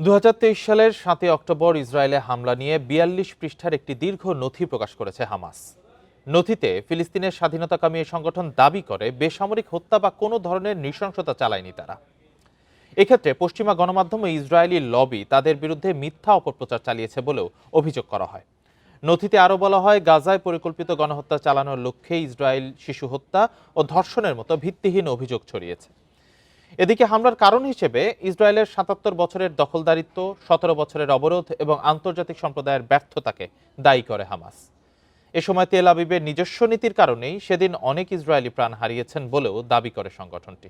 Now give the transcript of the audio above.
2023 সালের 7 অক্টোবর ইসরায়েলে হামলা নিয়ে 42 পৃষ্ঠার একটি দীর্ঘ নথি প্রকাশ করেছে হামাস। নথিতে ফিলিস্তিনের স্বাধীনতাকামী এই সংগঠন দাবি করে বেসামরিক হত্যা বা কোনো ধরনের নৃশংসতা চালায়নি তারা। এক্ষেত্রে পশ্চিমা গণমাধ্যম ও ইসরায়েলি লবি তাদের বিরুদ্ধে মিথ্যা অপপ্রচার চালিয়েছে বলেও অভিযোগ করা হয়। নথিতে আরও বলা হয়, গাজায় পরিকল্পিত গণহত্যা চালানোর লক্ষ্যে ইসরায়েল শিশু হত্যা ও ধর্ষণের মতো ভিত্তিহীন অভিযোগ ছড়িয়েছে। এদিকে হামলার কারণ হিসেবে ইসরায়েলের ৭৭ বছরের দখলদারিত্ব, ১৭ বছরের অবরোধ এবং আন্তর্জাতিক সম্প্রদায়ের ব্যর্থতাকে দায়ী করে হামাস। এ সময় তেল আবিবের নিজস্ব নীতির কারণেই সেদিন অনেক ইসরায়েলি প্রাণ হারিয়েছেন বলেও দাবি করে সংগঠনটি।